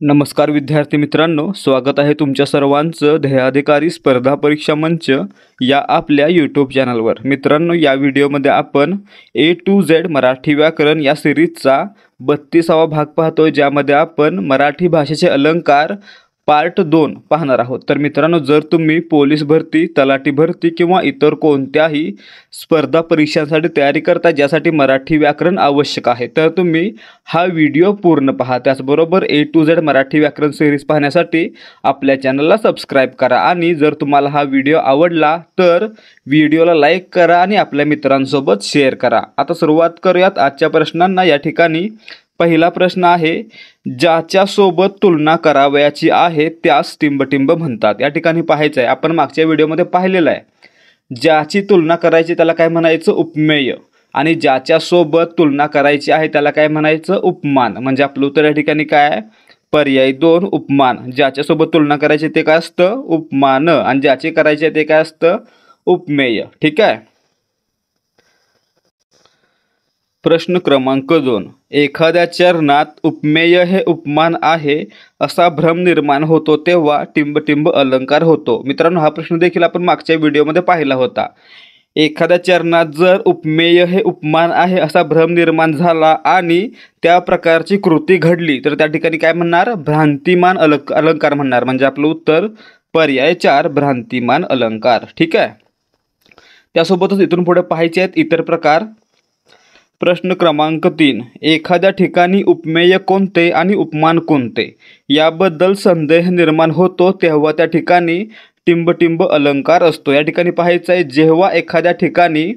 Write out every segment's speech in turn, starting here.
नमस्कार विद्यार्थी मित्रांनो, स्वागत आहे तुमच्या सर्वांचं ध्येयाधिकारी स्पर्धा परीक्षा मंच या आपल्या यूट्यूब चॅनलवर। मित्रांनो, या व्हिडिओमध्ये आपण A to Z मराठी व्याकरण या सिरीजचा 32वा भाग पाहतोय, ज्यामध्ये आपण मराठी भाषेचे अलंकार पार्ट 2 पाहणार आहोत। तर मित्रांनो, जर तुम्ही पोलीस भरती, तलाठी भरती किंवा इतर कोणत्याही स्पर्धा परीक्षांसाठी तयारी करता ज्यासाठी मराठी व्याकरण आवश्यक आहे, तर तुम्ही हा व्हिडिओ पूर्ण पहा। त्याचबरोबर A to Z मराठी व्याकरण सिरीज पाहण्यासाठी आपल्या चॅनलला सबस्क्राइब करा आणि जर तुम्हाला हा व्हिडिओ आवडला तर व्हिडिओला लाईक करा आणि आपल्या मित्रांसोबत शेअर करा। आता सुरुवात करूयात आजच्या प्रश्नांना। या ठिकाणी पहिला प्रश्न आहे, ज्याच्या सोबत तुलना करावयाची आहे त्यास टिंबटिंब म्हणतात। या ठिकाणी पाहायचं आहे, आपण मागच्या व्हिडिओमध्ये पाहिलेलं आहे, ज्याची तुलना करायची त्याला काय म्हणायचं, उपमेय, आणि ज्याच्या सोबत तुलना करायची आहे त्याला काय म्हणायचं, उपमान। म्हणजे आपलं उत्तर या ठिकाणी काय आहे, पर्याय 2 उपमान। ज्याच्या सोबत तुलना करायची ते काय असतं, उपमान, आणि ज्याचे करायचे ते काय असतं, उपमेय। ठीक आहे। प्रश्न क्रमांक 2, एखाद्या चरणात उपमेय हे उपमान आहे असा भ्रम निर्माण होतो तेव्हा टिंबटिंब अलंकार होतो। मित्रांनो, हा प्रश्न देखील आपण मागच्या व्हिडिओमध्ये पाहिला होता। एखाद्या चरणात जर उपमेय हे उपमान आहे असा भ्रम निर्माण झाला आणि त्या प्रकारची कृती घडली तर त्या ठिकाणी काय म्हणणार, भ्रांतिमान अलंकार म्हणणार। म्हणजे आपलं उत्तर पर्याय 4 भ्रांतिमान अलंकार। ठीक आहे। त्यासोबतच इथून पुढे पाहायचे आहेत इतर प्रकार। प्रश्न क्रमांक 3, एखाद्या ठिकाणी उपमेय कोणते आणि उपमान कोणते याबद्दल संदेह निर्माण होतो तेव्हा त्या ठिकाणी टिंबटिंब अलंकार असतो। या ठिकाणी पाहायचं आहे, जेव्हा एखाद्या ठिकाणी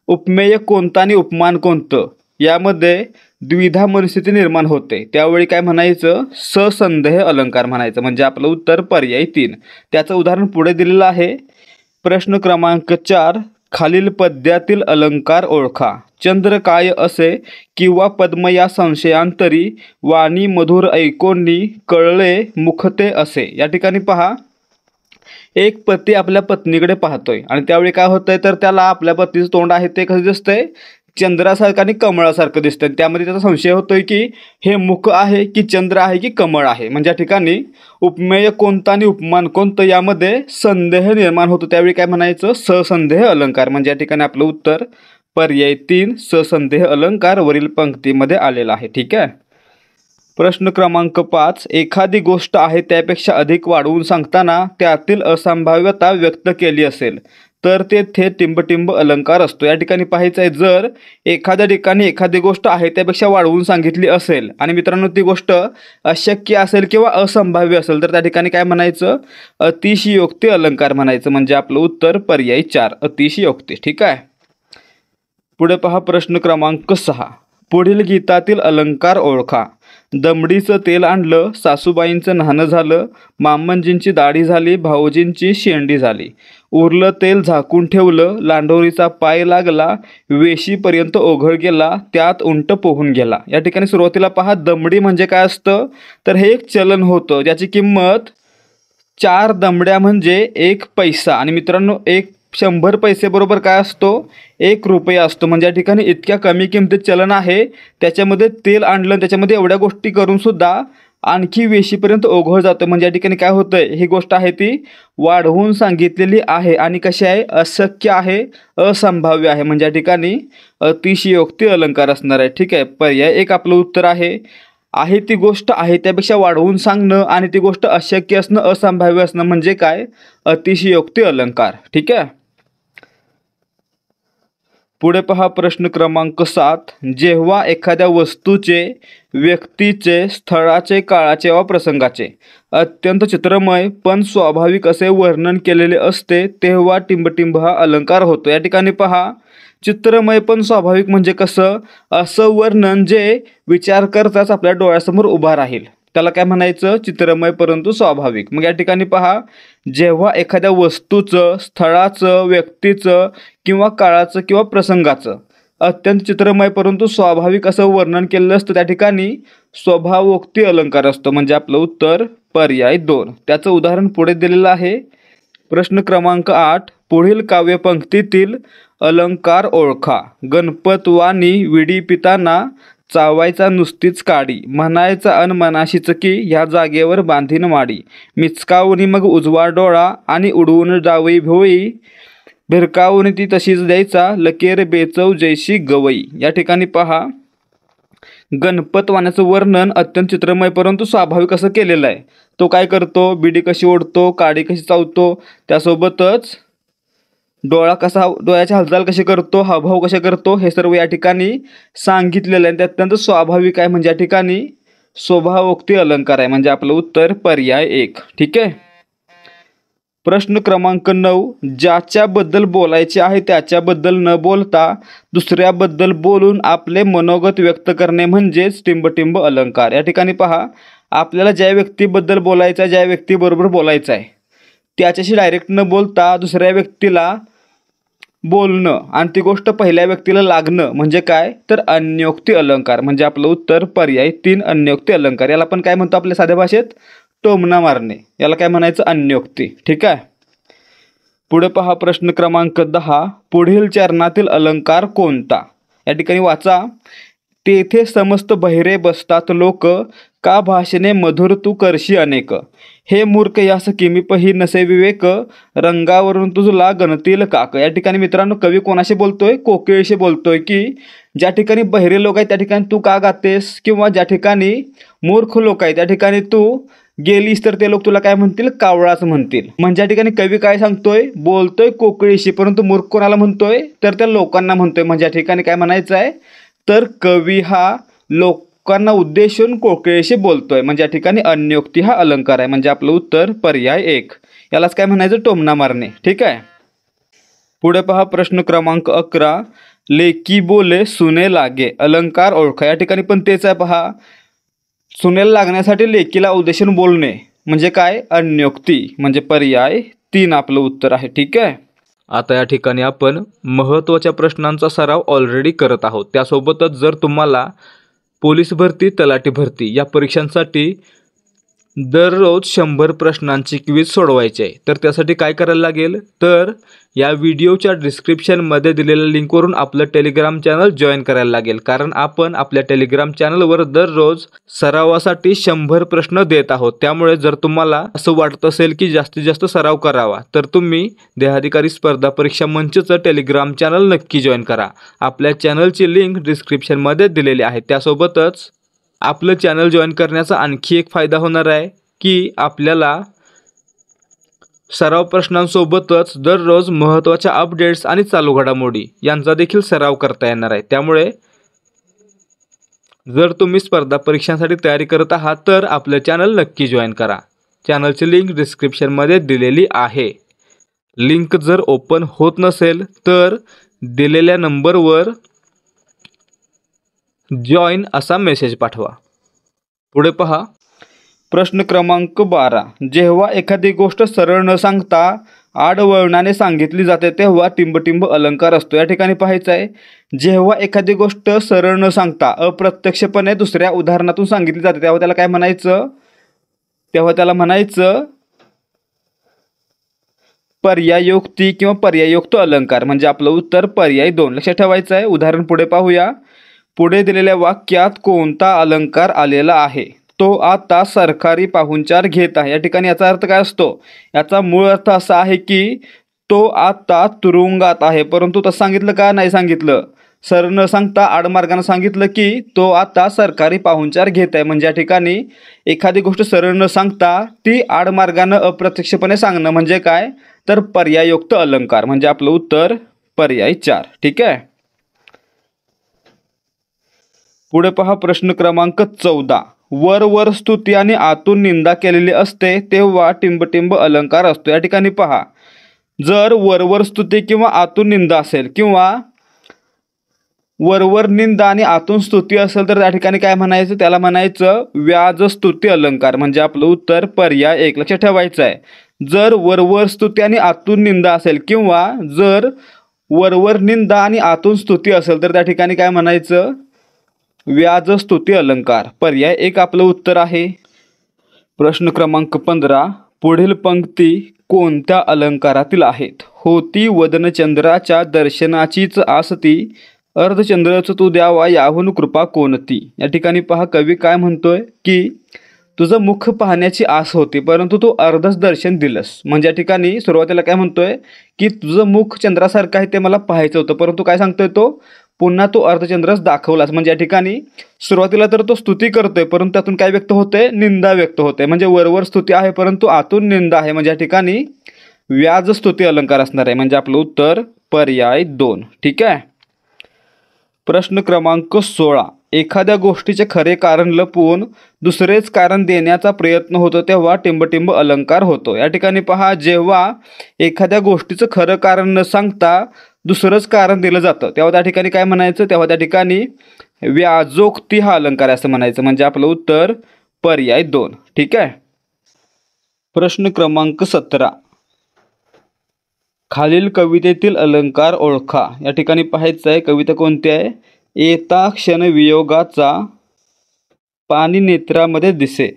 उपमेय कोणतं आणि उपमान कोणतं यामध्ये द्विधा मनस्थिती निर्माण होते त्यावेळी काय म्हणायचं, ससंदेह अलंकार म्हणायचं। म्हणजे आपलं उत्तर पर्याय 3। त्याचं उदाहरण पुढे दिलेलं आहे। प्रश्न क्रमांक 4, खालील पद्यातील अलंकार ओळखा। चंद्र काय असे किंवा पद्म या संशयांतरी वाणी मधुर ऐकोनी कळले मुखते असे। या ठिकाणी पहा, एक पती आपल्या पत्नीकडे पाहतोय आणि त्यावेळी काय होतंय, तर त्याला आपल्या पतीचं तोंड आहे ते कसं दिसतंय, चंद्रासारखं आणि कमळासारखं दिसतंय। त्यामध्ये त्याचा संशय होतोय की हे मुख आहे की चंद्र आहे की कमळ आहे। म्हणजे या ठिकाणी उपमेय कोणतं आणि उपमान कोणतं यामध्ये संदेह निर्माण होतो त्यावेळी काय म्हणायचं, ससंदेह अलंकार। म्हणजे या ठिकाणी आपलं उत्तर पर्याय 3 ससंदेह अलंकार वरील पंक्तीमध्ये आलेला आहे। ठीक आहे। प्रश्न क्रमांक 5, एखादी गोष्ट आहे त्यापेक्षा अधिक वाढवून सांगताना त्यातील असंभाव्यता व्यक्त केली असेल तर ते टिंबटिंब अलंकार असतो। या ठिकाणी पाहायचं आहे, जर एखाद्या ठिकाणी एखादी गोष्ट आहे त्यापेक्षा वाढवून सांगितली असेल आणि मित्रांनो ती गोष्ट अशक्य असेल किंवा असंभाव्य असेल तर त्या ठिकाणी काय म्हणायचं, अतिशयोक्ती अलंकार म्हणायचं। म्हणजे आपलं उत्तर पर्याय 4 अतिशयोक्ती। ठीक आहे। पुढे पहा प्रश्न क्रमांक 6, पुढील गीतातील अलंकार ओळखा। दमडीचं तेल आणलं, सासूबाईंचं न्हाणं झालं, मामंजींची दाढी झाली, भाऊजींची शेंडी झाली, उरलं तेल झाकून ठेवलं, लांडोरीचा पाय लागला, वेशीपर्यंत ओघळ गेला, त्यात उंट पोहून गेला। या ठिकाणी सुरुवातीला पहा, दमडी म्हणजे काय असतं, तर हे एक चलन होतं ज्याची किंमत 4 दमड्या म्हणजे 1 पैसा, आणि मित्रांनो 100 पैसे बरोबर काय असतो, 1 रुपया असतो। म्हणजे या ठिकाणी इतक्या कमी किमतीत चलन आहे, त्याच्यामध्ये तेल आणलं, त्याच्यामध्ये एवढ्या गोष्टी करून सुद्धा आणखी वेशीपर्यंत ओघळ जातं। म्हणजे या ठिकाणी काय होतंय, ही गोष्ट आहे ती वाढवून सांगितलेली आहे आणि कशी आहे, अशक्य आहे, असंभाव्य आहे। म्हणजे या ठिकाणी अतिशयोक्ती अलंकार असणार आहे। ठीक आहे। पर्याय 1 आपलं उत्तर आहे ती गोष्ट आहे त्यापेक्षा वाढवून सांगणं आणि ती गोष्ट अशक्य असणं, असंभाव्य असणं म्हणजे काय, अतिशयोक्ती अलंकार। ठीक आहे। पुढे पहा प्रश्न क्रमांक 7, जेव्हा एखाद्या वस्तूचे, व्यक्तीचे, स्थळाचे, काळाचे व प्रसंगाचे अत्यंत चित्रमय पण स्वाभाविक असे वर्णन केलेले असते तेव्हा टिंबटिंब हा अलंकार होतो। या ठिकाणी पहा, चित्रमय पण स्वाभाविक म्हणजे कसं, असं वर्णन जे विचार करताच आपल्या डोळ्यासमोर उभा राहील त्याला काय म्हणायचं, चित्रमय परंतु स्वाभाविक। मग या ठिकाणी पहा, जेव्हा एखाद्या वस्तूचं, स्थळाचं, व्यक्तीचं किंवा काळाचं किंवा प्रसंगाचं अत्यंत चित्रमय परंतु स्वाभाविक असं वर्णन केलेलं असतं त्या ठिकाणी स्वभावोक्ती अलंकार असतो। म्हणजे आपलं उत्तर पर्याय 2। त्याचं उदाहरण पुढे दिलेलं आहे। प्रश्न क्रमांक 8, पुढील काव्यपंक्तीतील अलंकार ओळखा। गणपतवाणी विडी पिताना चावायचा नुसतीच काडी, म्हणायचा अन मनाशीच की ह्या जागेवर बांधीन माडी, मिचकावून मग उजवा डोळा आणि उडवून डावई भोई, भिरकावून ती तशीच द्यायचा लकेर बेचव जैशी गवई. या ठिकाणी पहा गणपत वाण्याचं वर्णन अत्यंत चित्रमय परंतु स्वाभाविक असं केलेलं आहे. तो काय करतो, बिडी कशी ओढतो, काडी कशी चावतो, त्यासोबतच डोळ्याची हालचाल कशी करतो, हावभाव कसे करतो, हे सर्व या ठिकाणी सांगितलेलं आहे. ते अत्यंत स्वाभाविक आहे. म्हणजे या ठिकाणी स्वभावोक्ती अलंकार आहे. म्हणजे आपलं उत्तर पर्याय 1. ठीक आहे. प्रश्न क्रमांक 9, ज्याच्याबद्दल बोलायचे आहे त्याच्याबद्दल न बोलता दुसऱ्याबद्दल बोलून आपले मनोगत व्यक्त करणे म्हणजेच टिंबटिंब अलंकार. या ठिकाणी पहा आपल्याला ज्या व्यक्तीबद्दल बोलायचं आहे, ज्या व्यक्तीबरोबर बोलायचं आहे त्याच्याशी डायरेक्ट न बोलता दुसऱ्या व्यक्तीला बोलणं आणि ती गोष्ट पहिल्या व्यक्तीला लागणं म्हणजे काय तर अन्योक्ती अलंकार. म्हणजे आपलं उत्तर पर्याय 3 अन्योक्ती अलंकार. याला आपण काय म्हणतो आपल्या साध्या भाषेत टोमणा मारणे, याला काय म्हणायचं अन्योक्ती. ठीक आहे. पुढे पहा प्रश्न क्रमांक 10, पुढील चरणातील अलंकार कोणता. या ठिकाणी वाचा, तेथे समस्त बहिरे बसतात लोक, का भाषणे मधुर तू करशी अनेक, हे मूर्ख यास किमीपही नसे विवेक, रंगावरून तुझला गणतील काक. या ठिकाणी मित्रांनो कवी कोणाशी बोलतोय, कोकिळेशी बोलतोय की ज्या ठिकाणी बहिरे लोक आहेत त्या ठिकाणी तू का गातेस, किंवा ज्या ठिकाणी मूर्ख लोक आहेत त्या ठिकाणी तू गेलीस तर ते लोक तुला काय म्हणतील, कावळाच म्हणतील. म्हणजे या ठिकाणी कवी काय सांगतोय, बोलतोय कोकिळीशी परंतु मूर्ख कोणाला म्हणतोय तर त्या लोकांना म्हणतोय. म्हणजे या ठिकाणी काय म्हणायचं आहे तर कवी हा लोकांना उद्देशून कोकिळेशी बोलतोय. म्हणजे या ठिकाणी अन्योक्ती हा अलंकार आहे. म्हणजे आपलं उत्तर पर्याय 1. यालाच काय म्हणायचं टोमणा मारणे. ठीक आहे. पुढे पहा प्रश्न क्रमांक 11, लेकी बोले सुने लागे, अलंकार ओळखा. या ठिकाणी पण तेच आहे. पहा सुनेला लागण्यासाठी लेकीला उद्देशून बोलणे म्हणजे काय अन्योक्ती. म्हणजे पर्याय 3 आपलं उत्तर आहे. ठीक आहे. आता या ठिकाणी आपण महत्त्वाच्या प्रश्नांचा सराव ऑलरेडी करत आहोत. त्यासोबतच जर तुम्हाला पोलीस भरती, तलाठी भरती या परीक्षांसाठी दररोज 100 प्रश्नांची क्विज सोडवायची आहे तर त्यासाठी काय करायला लागेल तर या व्हिडिओच्या डिस्क्रिप्शनमध्ये दिलेल्या लिंकवरून आपलं टेलिग्राम चॅनल जॉईन करायला लागेल. कारण आपण आपल्या टेलिग्राम चॅनलवर दररोज सरावासाठी 100 प्रश्न देत आहोत. त्यामुळे जर तुम्हाला असं वाटत असेल की जास्तीत जास्त सराव करावा तर तुम्ही देहाधिकारी स्पर्धा परीक्षा मंचचं टेलिग्राम चॅनल नक्की जॉईन करा. आपल्या चॅनलची लिंक डिस्क्रिप्शनमध्ये दिलेली आहे. त्यासोबतच आपलं चॅनल जॉईन करण्याचा आणखी एक फायदा होणार आहे की आपल्याला सराव प्रश्नांसोबतच दररोज महत्त्वाच्या अपडेट्स आणि चालू घडामोडी यांचा देखील सराव करता येणार आहे. त्यामुळे जर तुम्ही स्पर्धा परीक्षांसाठी तयारी करत आहात तर आपलं चॅनल नक्की जॉईन करा. चॅनलची लिंक डिस्क्रिप्शनमध्ये दिलेली आहे. लिंक जर ओपन होत नसेल तर दिलेल्या नंबरवर जॉईन असा मेसेज पाठवा. पुढे पहा प्रश्न क्रमांक 12, जेव्हा एखादी गोष्ट सरळ न सांगता आडवळणाने सांगितली जाते तेव्हा टिंबटिंब अलंकार असतो. या ठिकाणी पाहायचं आहे जेव्हा एखादी गोष्ट सरळ न सांगता अप्रत्यक्षपणे दुसऱ्या उदाहरणातून सांगितली जाते तेव्हा त्याला काय म्हणायचं, तेव्हा त्याला म्हणायचं पर्यायोक्ती किंवा पर्यायोक्त अलंकार. म्हणजे आपलं उत्तर पर्याय 2. लक्षात ठेवायचं आहे. उदाहरण पुढे पाहूया. पुढे दिलेल्या वाक्यात कोणता अलंकार आलेला आहे, तो आता सरकारी पाहुणचार घेत आहे. या ठिकाणी याचा अर्थ काय असतो, याचा मूळ अर्थ असा आहे की तो आता तुरुंगात आहे. परंतु तसं सांगितलं का नाही सांगितलं, सर न सांगता आडमार्गानं सांगितलं की तो आता सरकारी पाहुणचार घेत आहे. म्हणजे या ठिकाणी एखादी गोष्ट सरळ न सांगता ती आडमार्गानं अप्रत्यक्षपणे सांगणं म्हणजे काय तर पर्यायोक्त अलंकार. म्हणजे आपलं उत्तर पर्याय 4. ठीक आहे. पुढे पहा प्रश्न क्रमांक 14, वर स्तुती आणि आतून निंदा केलेली असते तेव्हा टिंबटिंब अलंकार असतो. या ठिकाणी पहा जर वरवर स्तुती किंवा आतून निंदा असेल किंवा वरवर निंदा आणि आतून स्तुती असेल तर त्या ठिकाणी काय म्हणायचं, त्याला म्हणायचं व्याज स्तुती अलंकार. म्हणजे आपलं उत्तर पर्याय 1. लक्षात ठेवायचं आहे. जर वरवर स्तुती आणि आतून निंदा असेल किंवा जर वरवर निंदा आणि आतून स्तुती असेल तर त्या ठिकाणी काय म्हणायचं व्याज स्तुती अलंकार. पर्याय 1 आपलं उत्तर आहे. प्रश्न क्रमांक 15, पुढील पंक्ती कोणत्या अलंकारातील आहेत. होती वदनचंद्राच्या दर्शनाचीच आसती, अर्धचंद्रच तू द्यावा याहून कृपा कोणती. या ठिकाणी पहा कवी काय म्हणतोय की तुझं मुख पाहण्याची आस होती परंतु तू अर्धच दर्शन दिलंस. म्हणजे या ठिकाणी सुरुवातीला काय म्हणतोय की तुझं मुख चंद्रासारखं आहे ते मला पाहायचं होतं परंतु काय सांगतोय तो पुन्हा तो अर्धचंद्रच दाखवलास. म्हणजे या ठिकाणी सुरुवातीला तर तो स्तुती करतोय परंतु त्यातून काय व्यक्त होते निंदा व्यक्त होते. म्हणजे वरवर स्तुती आहे परंतु आतून निंदा आहे. म्हणजे या ठिकाणी व्याज स्तुती अलंकार असणार आहे. म्हणजे आपलं उत्तर पर्याय 2. ठीक आहे. प्रश्न क्रमांक 16. एखाद्या गोष्टीचे खरे कारण लपवून दुसरेच कारण देण्याचा प्रयत्न होतो तेव्हा टिंबटिंब अलंकार होतो. या ठिकाणी पहा जेव्हा एखाद्या गोष्टीचं खरं कारण न सांगता दुसरंच कारण दिलं जातं तेव्हा त्या ठिकाणी काय म्हणायचं तेव्हा त्या ठिकाणी व्याजोक्ती हा अलंकार असं म्हणायचं. म्हणजे आपलं उत्तर पर्याय 2. ठीक आहे. प्रश्न क्रमांक 17. खालील कवितेतील अलंकार ओळखा. या ठिकाणी पाहायचं आहे कविता कोणती आहे. येता क्षण वियोगाचा पाणी नेत्रामध्ये दिसे,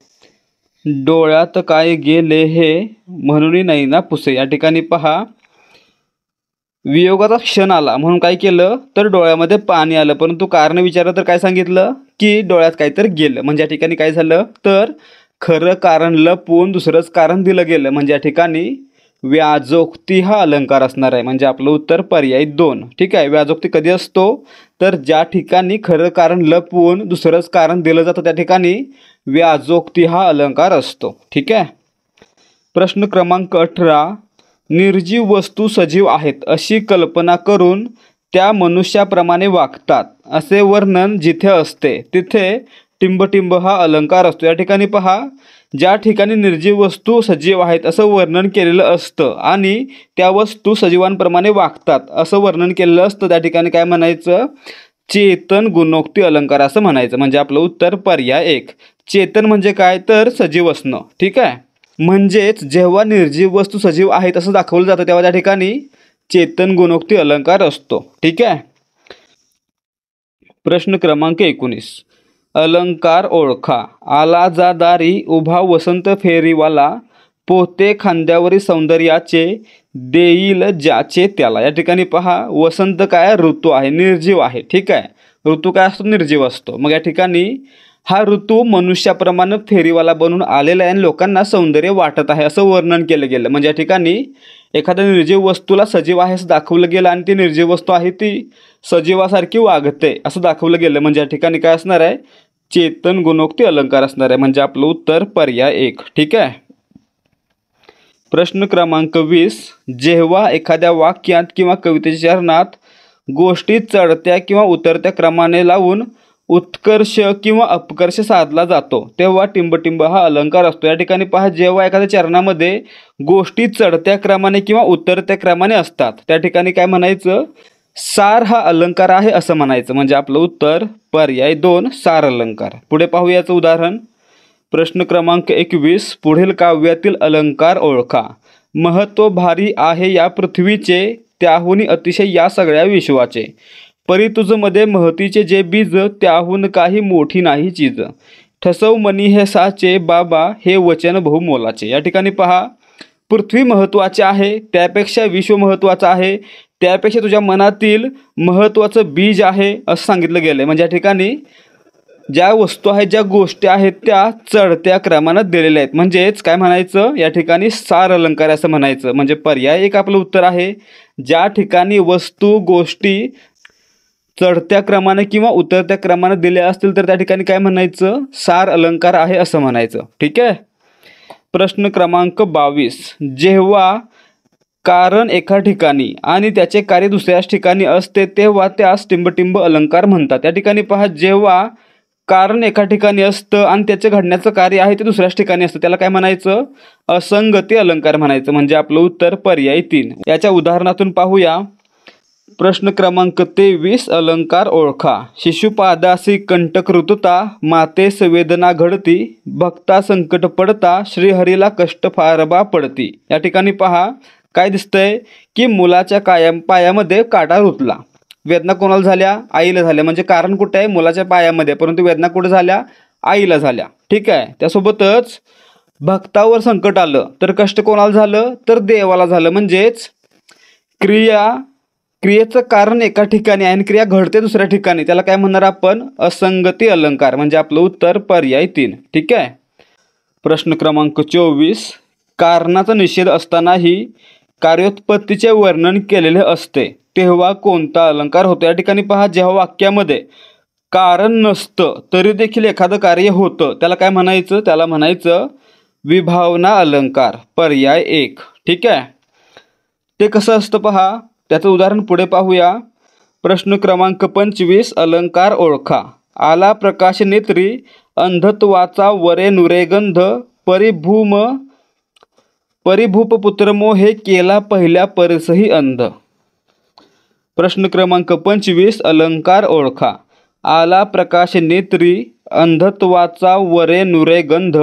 डोळ्यात काय गेले हे म्हणून नैना पुसे. या ठिकाणी पहा वियोगाचा क्षण आला म्हणून काय केलं तर डोळ्यामध्ये पाणी आलं परंतु कारण विचारलं तर काय सांगितलं की डोळ्यात काहीतरी गेलं. म्हणजे या ठिकाणी काय झालं तर खरं कारण लपवून दुसरंच कारण दिलं गेलं. म्हणजे या ठिकाणी व्याजोक्ती हा अलंकार असणार आहे. म्हणजे आपलं उत्तर पर्याय 2. ठीक आहे. व्याजोक्ती कधी असतो तर ज्या ठिकाणी खरं कारण लपवून दुसरंच कारण दिलं जातं त्या ठिकाणी व्याजोक्ती हा अलंकार असतो. ठीक आहे. प्रश्न क्रमांक 18. निर्जीव वस्तू सजीव आहेत अशी कल्पना करून त्या मनुष्याप्रमाणे वागतात असे वर्णन जिथे असते तिथे टिंबटिंब हा अलंकार असतो. या ठिकाणी पहा ज्या ठिकाणी निर्जीव वस्तू सजीव आहेत असं वर्णन केलेलं असतं आणि त्या वस्तू सजीवांप्रमाणे वागतात असं वर्णन केलेलं असतं त्या ठिकाणी काय म्हणायचं चेतन गुणोक्ती अलंकार असं म्हणायचं. म्हणजे आपलं उत्तर पर्याय 1. चेतन म्हणजे काय तर सजीव असणं. ठीक आहे. म्हणजेच जेव्हा निर्जीव वस्तू सजीव आहेत असं दाखवलं जातं तेव्हा त्या ठिकाणी चेतन गुणोक्ती अलंकार असतो. ठीक आहे. प्रश्न क्रमांक 19. अलंकार ओळखा. आला जा दारी उभा वसंत फेरीवाला, पोते खांद्यावरी सौंदर्याचे देईल ज्याचे त्याला. या ठिकाणी पहा वसंत काय ऋतू आहे निर्जीव आहे. ठीक आहे. ऋतू काय असतो निर्जीव असतो. मग या ठिकाणी हा ऋतू मनुष्याप्रमाणे फेरीवाला बनून आलेला आहे आणि लोकांना सौंदर्य वाटत आहे असं वर्णन केलं गेलं. म्हणजे या ठिकाणी एखाद्या निर्जीव वस्तूला सजीव आहे असं दाखवलं गेलं आणि ती निर्जीव वस्तू आहे ती सजीवासारखी वागते असं दाखवलं गेलं. म्हणजे या ठिकाणी काय असणार आहे चेतन गुणोक्ती अलंकार असणार आहे. म्हणजे आपलं उत्तर पर्याय 1. ठीक आहे. प्रश्न क्रमांक 20. जेव्हा एखाद्या वाक्यात किंवा कवितेच्या चरणात गोष्टी चढत्या किंवा उतरत्या क्रमाने लावून उत्कर्ष किंवा अपकर्ष साधला जातो तेव्हा टिंबटिंब हा अलंकार असतो. या ठिकाणी पहा जेव्हा एखाद्या चरणामध्ये गोष्टी चढत्या क्रमाने किंवा उतरत्या क्रमाने असतात त्या ठिकाणी काय म्हणायचं सार हा अलंकार आहे असं म्हणायचं. म्हणजे आपलं उत्तर पर्याय 2 सार अलंकार. पुढे पाहू याचं उदाहरण. प्रश्न क्रमांक 21. पुढील काव्यातील अलंकार ओळखा. महत्व भारी आहे या पृथ्वीचे त्याहून अतिशय या सगळ्या विश्वाचे, परी तुझ मध्ये महतीचे जे बीज त्याहून काही मोठी नाही चीज, ठसव मनी हे साचे बाबा हे वचन बहुमोलाचे. या ठिकाणी पहा पृथ्वी महत्त्वाचे आहे त्यापेक्षा विश्व महत्त्वाचं आहे त्यापेक्षा तुझ्या मनातील महत्त्वाचं बीज आहे असं सांगितलं गेलं आहे. म्हणजे या ठिकाणी ज्या वस्तू आहेत ज्या गोष्टी आहेत त्या चढत्या क्रमाने दिलेल्या आहेत. म्हणजेच काय म्हणायचं या ठिकाणी सार अलंकार असं म्हणायचं. म्हणजे पर्याय 1 आपलं उत्तर आहे. ज्या ठिकाणी वस्तू गोष्टी चढत्या क्रमाने किंवा उतरत्या क्रमाने दिल्या असतील तर त्या ठिकाणी काय म्हणायचं सार अलंकार आहे असं म्हणायचं. ठीक आहे. प्रश्न क्रमांक 22. जेव्हा कारण एका ठिकाणी आणि त्याचे कार्य दुसऱ्याच ठिकाणी असते तेव्हा त्यास टिंबटिंब अलंकार म्हणतात. या ठिकाणी पहा जेव्हा कारण एका ठिकाणी असतं आणि त्याचे घडण्याचं कार्य आहे ते दुसऱ्याच ठिकाणी असतं त्याला काय म्हणायचं असंगती अलंकार म्हणायचं. म्हणजे आपलं उत्तर पर्याय 3. याच्या उदाहरणातून पाहूया. प्रश्न क्रमांक 23. अलंकार ओळखा. शिशुपादासी कंटक ऋतुता, मातेस वेदना घडती, भक्ता संकट पडता, श्रीहरीला कष्ट फारबा पडती. या ठिकाणी पहा काय दिसतंय की मुलाच्या पायामध्ये काटा रुतला. वेदना कोणाला झाल्या आईला झाल्या. म्हणजे कारण कुठे आहे मुलाच्या पायामध्ये परंतु वेदना कुठे झाल्या आईला झाल्या. ठीक आहे. त्यासोबतच भक्तावर संकट आलं तर कष्ट कोणाला झालं तर देवाला झालं. म्हणजेच क्रिया क्रियेचं कारण एका ठिकाणी आणि क्रिया घडते दुसऱ्या ठिकाणी, त्याला काय म्हणणार आपण? असंगती अलंकार. म्हणजे आपलं उत्तर पर्याय 3. ठीक आहे. प्रश्न क्रमांक 24. कारणाचा निषेध असतानाही कार्योत्पत्तीचे वर्णन केलेले असते तेव्हा कोणता अलंकार होतो? या ठिकाणी पहा, जेव्हा वाक्यामध्ये कारण नसतं तरी देखील एखादं कार्य होतं, त्याला काय म्हणायचं? त्याला म्हणायचं विभावना अलंकार. पर्याय 1. ठीक आहे. ते कसं असतं पहा, त्याचं उदाहरण पुढे पाहूया. प्रश्न क्रमांक 25. अलंकार ओळखा. आला प्रकाश नेत्री, अंधत्वाचा वरे नुरेगंध, परिभूप पुत्र मोहे, केला पहिल्या परसही अंध. प्रश्न क्रमांक 25. अलंकार ओळखा. आला प्रकाश नेत्री, अंधत्वाचा वरे नुरेगंध,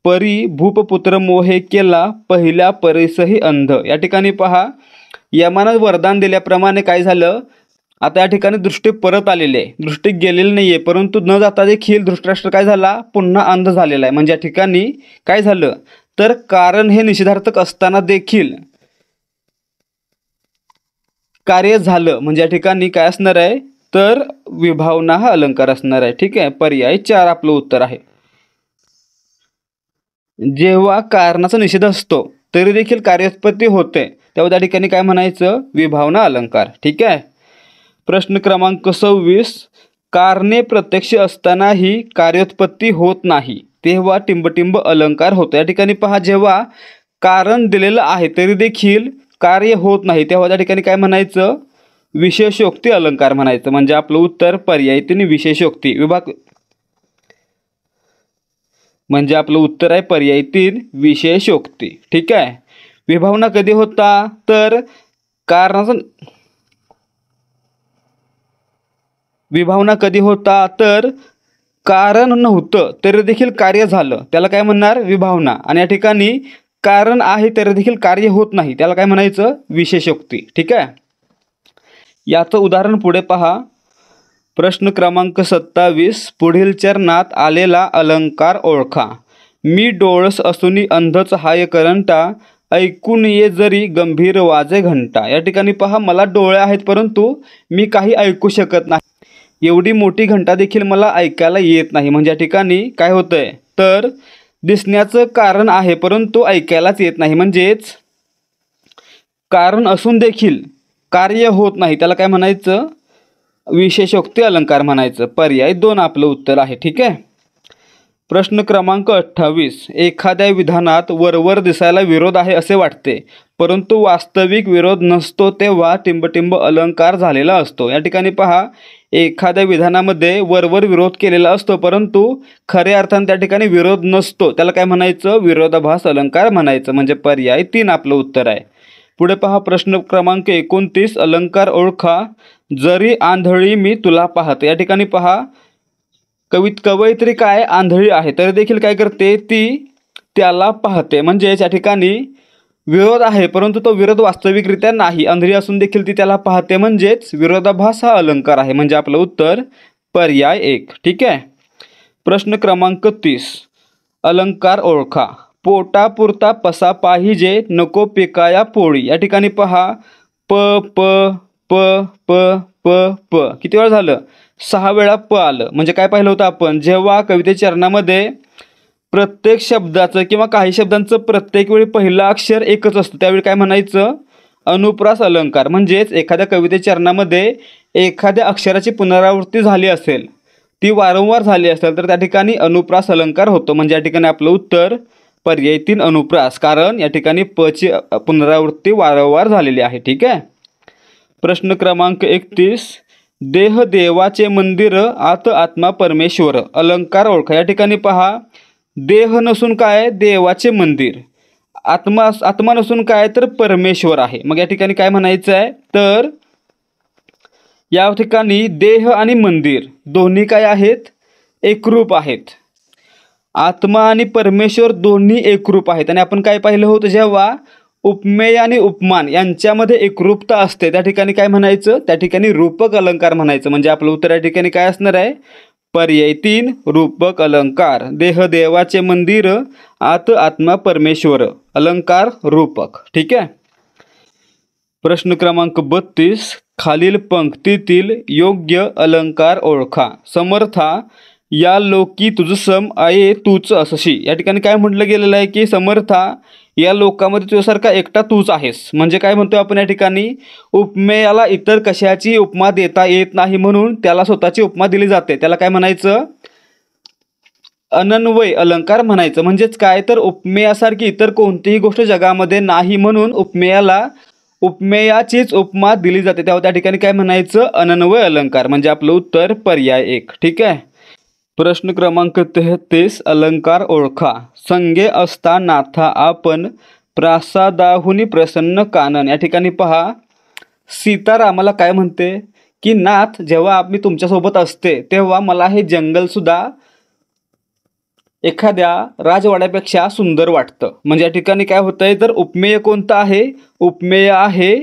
भूपपुत्र मोहे, केला पहिल्या परिसही अंध. या ठिकाणी पहा, यमानं वरदान दिल्याप्रमाणे काय झालं? आता या ठिकाणी दृष्टी परत आलेली आहे, दृष्टी गेलेली नाहीये, परंतु न जाता देखील धृतराष्ट्र काय झाला? पुन्हा अंध झालेला आहे. म्हणजे या ठिकाणी काय झालं? तर कारण हे निषेधार्थक असताना देखील कार्य झालं. म्हणजे या ठिकाणी काय असणार आहे? तर विभावना हा अलंकार असणार आहे. ठीक आहे. पर्याय 4 आपलं उत्तर आहे. जेव्हा कारणाचा निषेध असतो तरी देखील कार्योत्पत्ती होते तेव्हा त्या ठिकाणी काय म्हणायचं? विभावना अलंकार. ठीक आहे. प्रश्न क्रमांक 26. कारणे प्रत्यक्ष असतानाही कार्योत्पत्ती होत नाही तेव्हा टिंबटिंब अलंकार होतो. या ठिकाणी पहा, जेव्हा कारण दिलेलं आहे तरी देखील कार्य होत नाही तेव्हा त्या ठिकाणी काय म्हणायचं? विशेषोक्ती अलंकार म्हणायचं. म्हणजे आपलं उत्तर पर्याय 3 विशेषोक्ती. म्हणजे आपलं उत्तर आहे पर्याय 3 विशेषोक्ती. ठीक आहे. विभावना कधी होता? तर कारणाचा विभावना कधी होता? तर कारण नव्हतं तरी देखील कार्य झालं, त्याला काय म्हणणार? विभावना. आणि या ठिकाणी कारण आहे तरी देखील कार्य होत नाही, त्याला काय म्हणायचं? विशेषोक्ती. ठीक आहे. याचं उदाहरण पुढे पहा. प्रश्न क्रमांक 27. पुढील चरणात आलेला अलंकार ओळखा. मी डोळस असूनी अंधच हाय करंटा, ऐकून ये जरी गंभीर वाजे घंटा. या ठिकाणी पहा, मला डोळे आहेत परंतु मी काही ऐकू शकत नाही, एवढी मोठी घंटा देखील मला ऐकायला येत नाही. म्हणजे या ठिकाणी काय होतंय? तर दिसण्याचं कारण आहे परंतु ऐकायलाच येत नाही. म्हणजेच कारण असून देखील कार्य होत नाही, त्याला काय म्हणायचं? विशेषोक्ती अलंकार म्हणायचं. पर्याय 2 आपलं उत्तर आहे. ठीक आहे. प्रश्न क्रमांक 28. एखाद्या विधानात वरवर दिसायला विरोध आहे असे वाटते परंतु वास्तविक विरोध नसतो तेव्हा टिंबटिंब अलंकार झालेला असतो. या ठिकाणी पहा, एखाद्या विधानामध्ये वरवर विरोध केलेला असतो परंतु खऱ्या अर्थाने त्या ठिकाणी विरोध नसतो, त्याला काय म्हणायचं? विरोधाभास अलंकार म्हणायचं. म्हणजे पर्याय 3 आपलं उत्तर आहे. पुढे पहा. प्रश्न क्रमांक 29. अलंकार ओळखा. जरी आंधळी मी तुला पाहते. या ठिकाणी पहा, कवयित्री काय? आंधळी आहे तरी देखील काय करते? ती त्याला पाहते. म्हणजे या ठिकाणी विरोध आहे परंतु तो विरोध वास्तविकरित्या नाही, आंधळी असून देखील ती त्याला पाहते. म्हणजेच विरोधाभास हा अलंकार आहे. म्हणजे आपलं उत्तर पर्याय 1. ठीक आहे. प्रश्न क्रमांक 30. अलंकार ओळखा. पोटापुरता पसा पाहिजे नको पिकाया पोळी. या ठिकाणी पहा, प प प प प प किती वेळा झालं? 6 वेळा प आलं. म्हणजे काय पाहिलं होतं आपण? जेव्हा कवितेच्या चरणामध्ये प्रत्येक शब्दाचं किंवा काही शब्दांचं प्रत्येक वेळी पहिलं अक्षर एकच असतं त्यावेळी काय म्हणायचं? अनुप्रास अलंकार. म्हणजेच एखाद्या कवितेच्या चरणामध्ये एखाद्या अक्षराची पुनरावृत्ती झाली असेल, ती वारंवार झाली असेल तर त्या ठिकाणी अनुप्रास अलंकार होतो. म्हणजे या ठिकाणी आपलं उत्तर पर्याय 3 अनुप्रास, कारण या ठिकाणी प ची पुनरावृत्ती वारंवार झालेली आहे. ठीक आहे. प्रश्न क्रमांक 31. देह देवाचे मंदिर आत आत्मा परमेश्वर. अलंकार ओळखा. या ठिकाणी पहा, देह नसून काय? देवाचे मंदिर. आत्मा नसून काय? तर परमेश्वर आहे. मग या ठिकाणी काय म्हणायचं आहे? तर या ठिकाणी देह आणि मंदिर दोन्ही काय आहेत? एकरूप आहेत. आत्मा आणि परमेश्वर दोन्ही एकरूप आहेत. आणि आपण काय पाहिलं होतं? जेव्हा उपमेय आणि उपमान यांच्यामध्ये एकरूपता असते त्या ठिकाणी काय म्हणायचं? त्या ठिकाणी रूपक अलंकार म्हणायचं. म्हणजे आपलं उत्तर या ठिकाणी काय असणार आहे? पर्याय 3 रूपक अलंकार. देह देवाचे मंदिर आत आत्मा परमेश्वर. अलंकार रूपक. ठीक आहे. प्रश्न क्रमांक 32, खालील पंक्तीतील योग्य अलंकार ओळखा. समर्था, या लोकी तुझसम आहे तूच असशी. या ठिकाणी काय म्हटलं गेलेलं आहे की समर्था, या लोकामध्ये तुझ्यासारखा एकटा तूच आहेस. म्हणजे काय म्हणतोय आपण या ठिकाणी, उपमेयाला इतर कशाची उपमा देता येत नाही म्हणून त्याला स्वतःची उपमा दिली जाते. त्याला काय म्हणायचं, अनन्वय अलंकार म्हणायचं. म्हणजेच काय तर उपमेयासारखी इतर कोणतीही गोष्ट जगामध्ये नाही म्हणून उपमेयाला उपमेयाचीच उपमा दिली जाते, तेव्हा त्या ठिकाणी काय म्हणायचं, अनन्वय अलंकार. म्हणजे आपलं उत्तर पर्याय 1. ठीक आहे. प्रश्न क्रमांक 33, अलंकार ओळखा. संगे असता नाथा आपण प्रासादाहुनी प्रसन्न कानन. या ठिकाणी पहा, सीतारामाला काय म्हणते की नाथ, जेव्हा मी तुमच्यासोबत असते तेव्हा मला हे जंगलसुद्धा एखाद्या राजवाड्यापेक्षा सुंदर वाटतं. म्हणजे या ठिकाणी काय होतंय तर उपमेय कोणतं आहे, उपमेय आहे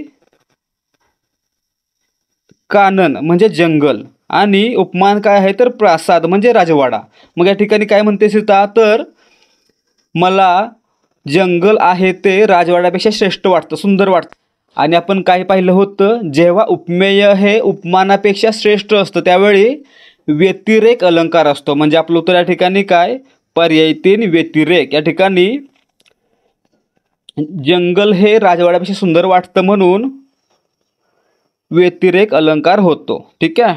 कानन म्हणजे जंगल, आणि उपमान काय आहे तर प्रासाद म्हणजे राजवाडा. मग या ठिकाणी काय म्हणते सीता, तर मला जंगल आहे ते राजवाड्यापेक्षा श्रेष्ठ वाटतं, सुंदर वाटतं. आणि आपण काय पाहिलं होतं, जेव्हा उपमेय हे उपमानापेक्षा श्रेष्ठ असतं त्यावेळी व्यतिरेक अलंकार असतो. म्हणजे आपलं उत्तर या ठिकाणी काय, पर्याय 3 व्यतिरेक. या ठिकाणी जंगल हे राजवाड्यापेक्षा सुंदर वाटतं म्हणून व्यतिरेक अलंकार होतो. ठीक आहे.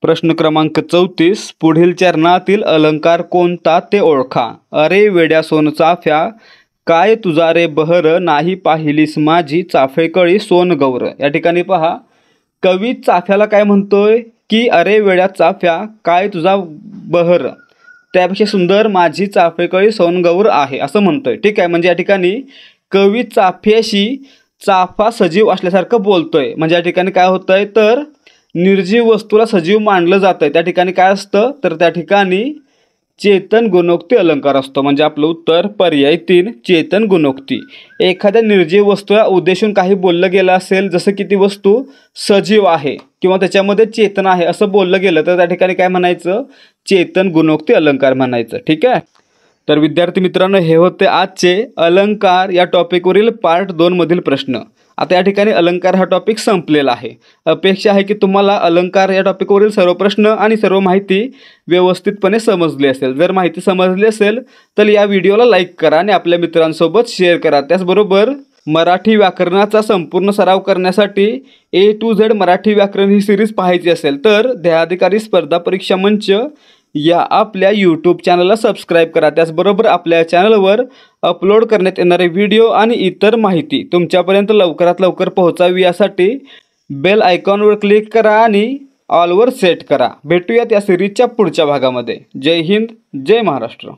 प्रश्न क्रमांक 34, पुढील चरणातील अलंकार कोणता ते ओळखा. अरे वेड्या सोन चाफ्या, काय तुझा रे बहर, नाही पाहिलीस माझी चाफेकळी सोन गौर. या ठिकाणी पहा, कवी चाफ्याला काय म्हणतोय की अरे वेड्या चाफ्या, काय तुझा बहर, त्यापेक्षा सुंदर माझी चाफेकळी सोनगौर आहे असं म्हणतोय. ठीक आहे. म्हणजे या ठिकाणी कवी चाफ्याशी चाफा सजीव असल्यासारखं बोलतोय. म्हणजे या ठिकाणी काय होतंय तर निर्जीव वस्तूला सजीव मानलं जातंय. त्या ठिकाणी काय असतं तर त्या ठिकाणी चेतन गुणोक्ती अलंकार असतो. म्हणजे आपलं उत्तर पर्याय 3 चेतन गुणोक्ती. एखाद्या निर्जीव वस्तूला उद्देशून काही बोललं गेलं असेल, जसं की ती वस्तू सजीव आहे किंवा त्याच्यामध्ये चेतन आहे असं बोललं गेलं तर त्या ठिकाणी काय म्हणायचं, चेतन गुणोक्ती अलंकार म्हणायचं. ठीक आहे. तर विद्यार्थी मित्रांनो, हे होते आजचे अलंकार या टॉपिकवरील पार्ट 2 मधील प्रश्न. आता या ठिकाणी अलंकार हा टॉपिक संपलेला आहे. अपेक्षा आहे की तुम्हाला अलंकार या टॉपिकवरील सर्व प्रश्न आणि सर्व माहिती व्यवस्थितपणे समजली असेल. जर माहिती समजली असेल तर या व्हिडिओला लाईक करा आणि आपल्या मित्रांसोबत शेअर करा. त्याचबरोबर मराठी व्याकरणाचा संपूर्ण सराव करण्यासाठी A to Z मराठी व्याकरण ही सिरीज पाहायची असेल तर ध्येयाधिकारी स्पर्धा परीक्षा मंच या आपल्या यूट्यूब चॅनलला सबस्क्राईब करा. त्याचबरोबर आपल्या चॅनलवर अपलोड करण्यात येणारे व्हिडिओ आणि इतर माहिती तुमच्यापर्यंत लवकरात लवकर पोहोचावी यासाठी बेल आयकॉनवर क्लिक करा आणि ऑलवर सेट करा. भेटूयात या सिरीजच्या पुढच्या भागामध्ये. जय हिंद, जय महाराष्ट्र.